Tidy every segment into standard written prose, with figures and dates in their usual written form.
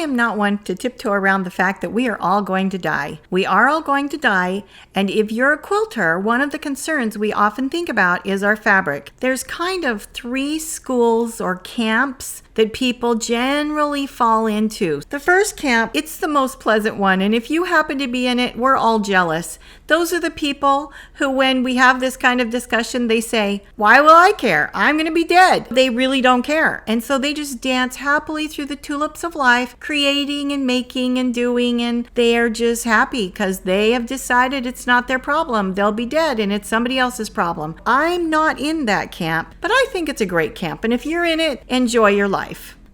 am not one to tiptoe around the fact that we are all going to die. We are all going to die, and if you're a quilter, one of the concerns we often think about is our fabric. There's kind of 3 schools or camps that people generally fall into. The first camp, it's the most pleasant one, and if you happen to be in it, we're all jealous. Those are the people who, when we have this kind of discussion, they say, why will I care? I'm going to be dead. They really don't care. And so they just dance happily through the tulips of life, creating and making and doing, and they are just happy because they have decided it's not their problem. They'll be dead and it's somebody else's problem. I'm not in that camp, but I think it's a great camp. And if you're in it, enjoy your life.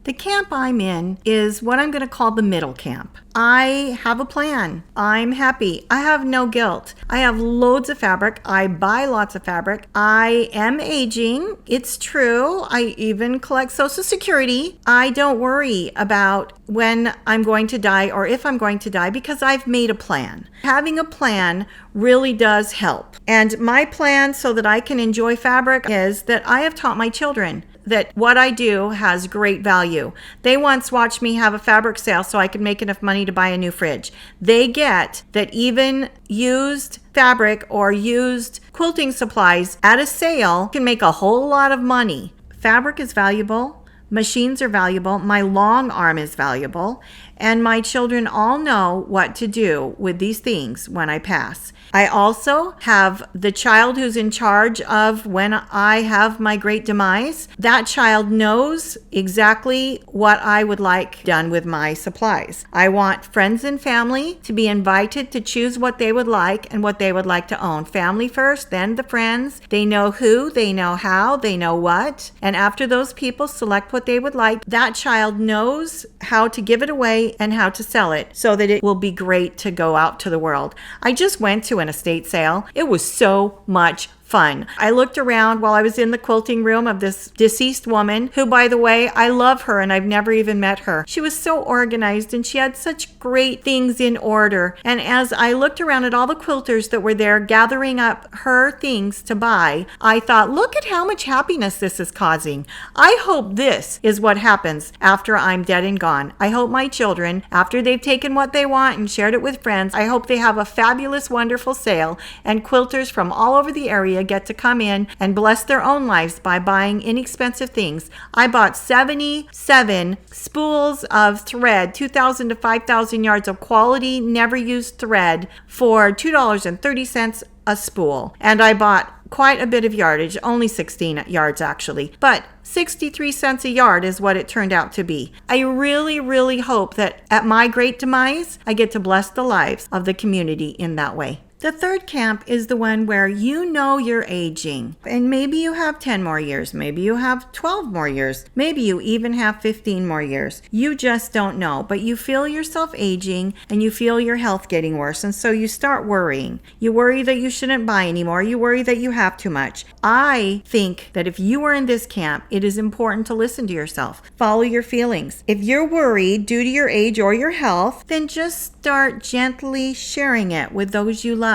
The camp I'm in is what I'm going to call the middle camp. I have a plan. I'm happy. I have no guilt. I have loads of fabric. I buy lots of fabric. I am aging. It's true. I even collect Social Security. I don't worry about when I'm going to die or if I'm going to die because I've made a plan. Having a plan really does help. And my plan so that I can enjoy fabric is that I have taught my children that what I do has great value. They once watched me have a fabric sale so I could make enough money to buy a new fridge. They get that even used fabric or used quilting supplies at a sale can make a whole lot of money. Fabric is valuable. Machines are valuable. My long arm is valuable. And my children all know what to do with these things when I pass. I also have the child who's in charge of when I have my great demise. That child knows exactly what I would like done with my supplies. I want friends and family to be invited to choose what they would like and what they would like to own. Family first, then the friends. They know who, they know how, they know what. And after those people select what they would like, that child knows how to give it away and how to sell it so that it will be great to go out to the world. I just went to an estate sale. It was so much fun. I looked around while I was in the quilting room of this deceased woman who, by the way, I love her and I've never even met her. She was so organized and she had such great things in order. And as I looked around at all the quilters that were there gathering up her things to buy, I thought, look at how much happiness this is causing. I hope this is what happens after I'm dead and gone. I hope my children, after they've taken what they want and shared it with friends, I hope they have a fabulous, wonderful sale and quilters from all over the area get to come in and bless their own lives by buying inexpensive things. I bought 77 spools of thread, 2,000 to 5,000 yards of quality, never used thread for $2.30 a spool. And I bought quite a bit of yardage, only 16 yards actually, but 63 cents a yard is what it turned out to be. I really, really hope that at my great demise, I get to bless the lives of the community in that way. The third camp is the one where you know you're aging, and maybe you have 10 more years, maybe you have 12 more years, maybe you even have 15 more years. You just don't know, but you feel yourself aging and you feel your health getting worse, and so you start worrying. You worry that you shouldn't buy anymore, you worry that you have too much. I think that if you are in this camp, it is important to listen to yourself. Follow your feelings. If you're worried due to your age or your health, then just start gently sharing it with those you love.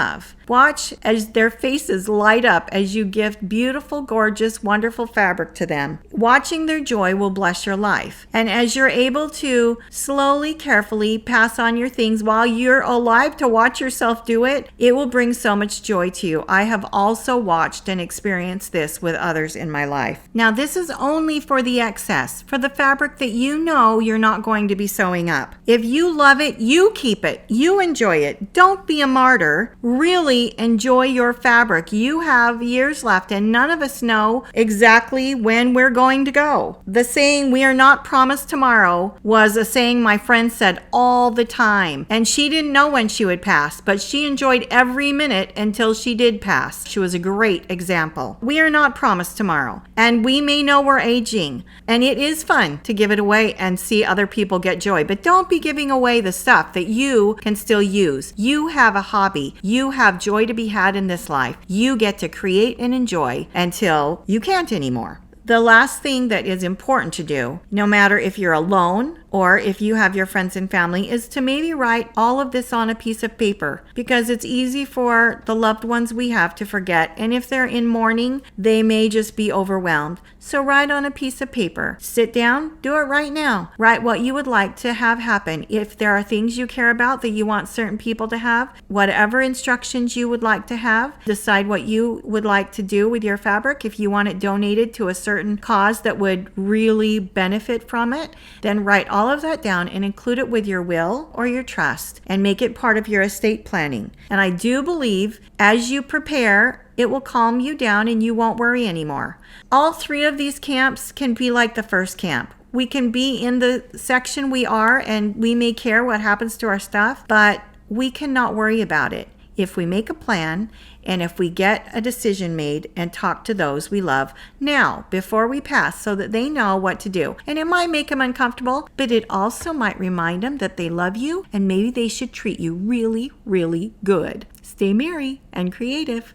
Watch as their faces light up as you gift beautiful, gorgeous, wonderful fabric to them. Watching their joy will bless your life. And as you're able to slowly, carefully pass on your things while you're alive to watch yourself do it, it will bring so much joy to you. I have also watched and experienced this with others in my life. Now, this is only for the excess, for the fabric that you know you're not going to be sewing up. If you love it, you keep it. You enjoy it. Don't be a martyr. Really enjoy your fabric. You have years left and none of us know exactly when we're going to go. The saying, "we are not promised tomorrow," was a saying my friend said all the time. And she didn't know when she would pass, but she enjoyed every minute until she did pass. She was a great example. We are not promised tomorrow. And we may know we're aging. And it is fun to give it away and see other people get joy. But don't be giving away the stuff that you can still use. You have a hobby. You have joy to be had in this life. You get to create and enjoy until you can't anymore. The last thing that is important to do, no matter if you're alone or if you have your friends and family, is to maybe write all of this on a piece of paper, because it's easy for the loved ones we have to forget. And if they're in mourning, they may just be overwhelmed. So write on a piece of paper. Sit down, do it right now. Write what you would like to have happen. If there are things you care about that you want certain people to have, whatever instructions you would like to have, decide what you would like to do with your fabric. If you want it donated to a certain cause that would really benefit from it, then write all of that down and include it with your will or your trust and make it part of your estate planning. And I do believe as you prepare, it will calm you down and you won't worry anymore. All 3 of these camps can be like the first camp. We can be in the section we are and we may care what happens to our stuff, but we cannot worry about it if we make a plan and if we get a decision made and talk to those we love now before we pass, so that they know what to do. And it might make them uncomfortable, but it also might remind them that they love you and maybe they should treat you really, really good. Stay merry and creative.